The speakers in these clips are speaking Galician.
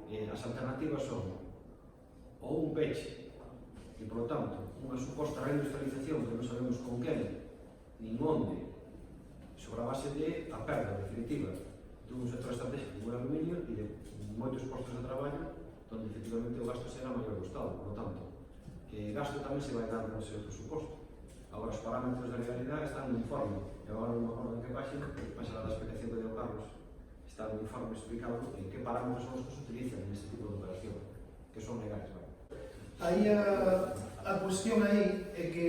as alternativas son ou un peche e, por lo tanto, unha suposta reindustrialización que non sabemos con quen nin onde, sobre a base de a perda definitiva dun sector estratégico como o aluminio e de moitos postos de traballo onde efectivamente o gasto será maior do Estado. Por lo tanto, gasto tamén se vai dar nese outro suposto. Agora, os parámetros da legalidade están no informe, e agora non me acordo en que página, porque página da explicación que deu Carlos, está no informe explicado en que parámetros son os que se utilizan neste tipo de operación, que son legais. Aí a cuestión aí é que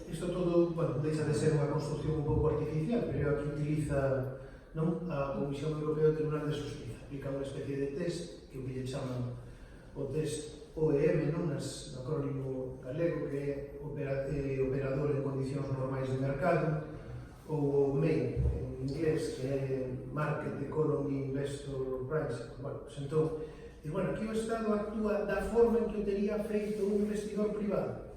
isto todo, bueno, deixa de ser unha construcción un pouco artificial, pero aquí utiliza a Comisión Europea do Tribunal de Justicia, aplica unha especie de test que o que lle chaman o test OEM, no acrónimo galego, que é operador en condicións normais de mercado, ou o MEI en inglés, que é Market Economy Investor Price. Bueno, pues entón, aquí o Estado actúa da forma en que o tería feito un investidor privado,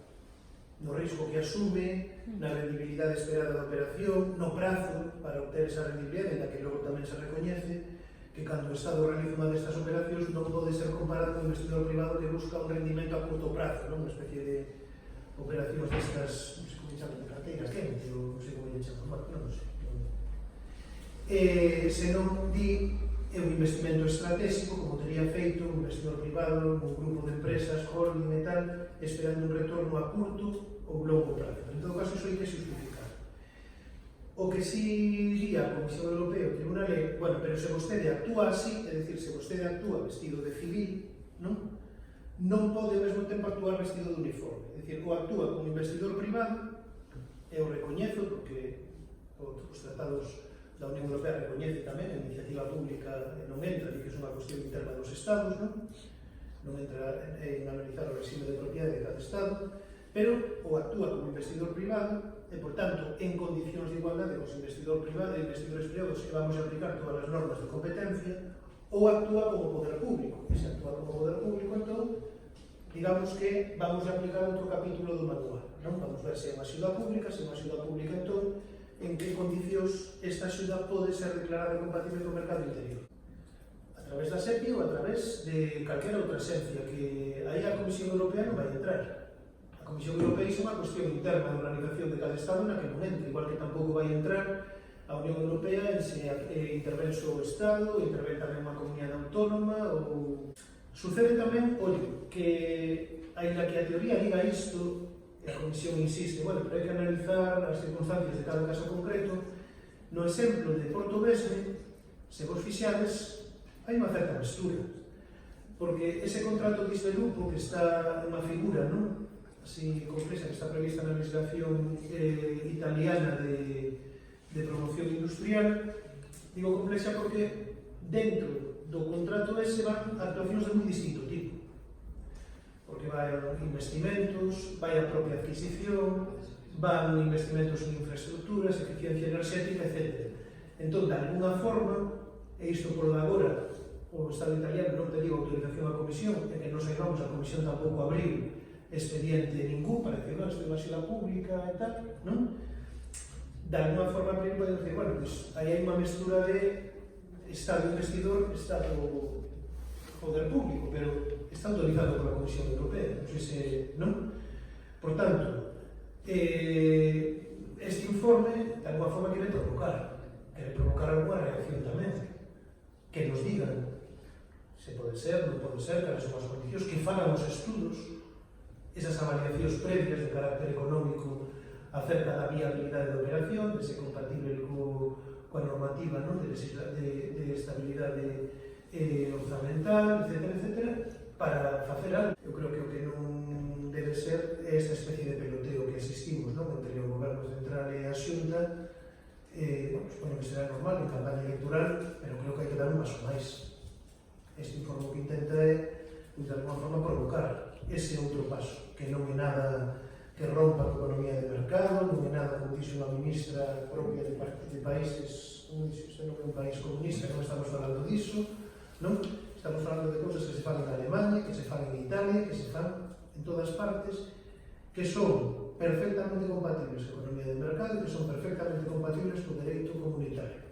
no risco que asume, na rendibilidade esperada da operación, no prazo para obter esa rendibilidade, na que logo tamén se recoñece que cando o Estado realiza unha destas operacións non pode ser comparado con un investidor privado que busca un rendimento a curto prazo, unha especie de operacións destas, non sei como chaman, de carteiras, non sei como lle chaman, non sei. Se non di é un investimento estratégico, como tería feito un investidor privado, un grupo de empresas, holding e tal, esperando un retorno a curto ou longo prazo. En todo caso, iso hai que justificar. O que si diría a Comisión Europea, o Tribunal é, bueno, pero se vostede actúa así, é dicir, se vostede actúa vestido de civil, non pode ao mesmo tempo actuar vestido de uniforme. É dicir, ou actúa como investidor privado, eu recoñezo, porque os tratados da Unión Europea recoñece tamén a iniciativa pública non entra, e que é unha cuestión interna dos Estados, non entra en analizar o regime de propiedade de cada Estado, pero ou actúa como investidor privado, e, por tanto, en condicións de igualdade cos investidores privados que vamos a aplicar todas as normas de competencia, ou actúa como poder público. E se actúa como poder público, entón, digamos que vamos a aplicar outro capítulo do manual. Vamos ver se é unha axuda pública, entón, en que condicións esta axuda pode ser declarada compatible co mercado interior. A través da SEPI ou a través de calquera outra esencia, que aí a Comisión Europea non vai entrar. A Comisión Europea é unha cuestión interna de organización de cada Estado na que non entra, igual que tampouco vai entrar a Unión Europea en se intervén só o Estado, intervén tamén unha comunidade autónoma, ou... Sucede tamén, que aínda que a teoría diga isto, e a Comisión insiste, bueno, pero hai que analizar as circunstancias de cada caso concreto, no exemplo de Portovesme, se vos fixades, hai unha certa mestura, porque ese contrato de Lupo, que está unha figura, así complexa, que está prevista na legislación italiana de promoción industrial, digo complexa porque dentro do contrato ese van actuacións de moi distinto tipo, porque vai a investimentos, vai a propia adquisición, van investimentos en infraestructuras, eficiencia enerxética, etc. Entón, de alguna forma, e isto por agora, o Estado italiano non pediu autorización á Comisión, e que non saibamos, a Comisión tampouco abriu expediente ningún para decir, isto é unha axuda pública e tal, de alguna forma podemos decir, bueno, pues aí hai unha mestura de Estado investidor, Estado poder público, pero está autorizado pola Comisión Europea, non sei se, Por tanto, este informe, de alguna forma, quere provocar alguna reacción tamén, que nos digan se pode ser, non pode ser, cales son as condicións, que fagan os estudos, esas avaliacións previas de carácter económico acerca da viabilidade da operación, de ser compatible coa normativa de estabilidade orzamental, etc., para facer algo. Eu creo que o que non debe ser é esta especie de peloteo que asistimos entre o Goberno Central e a Xunta. Supoño que será normal en campaña electoral, pero creo que hai que dar un paso máis. Este informe que intenta é, de alguma forma, provocar ese outro paso, que non é nada que rompa a economía de mercado, non é nada, como dixo unha ministra propia de países, isto non é un país comunista, non estamos falando disso, estamos falando de cousas que se fan en Alemania, que se fan en Italia, que se fan en todas partes, que son perfectamente compatibles con a economía de mercado e que son perfectamente compatibles co dereito comunitario.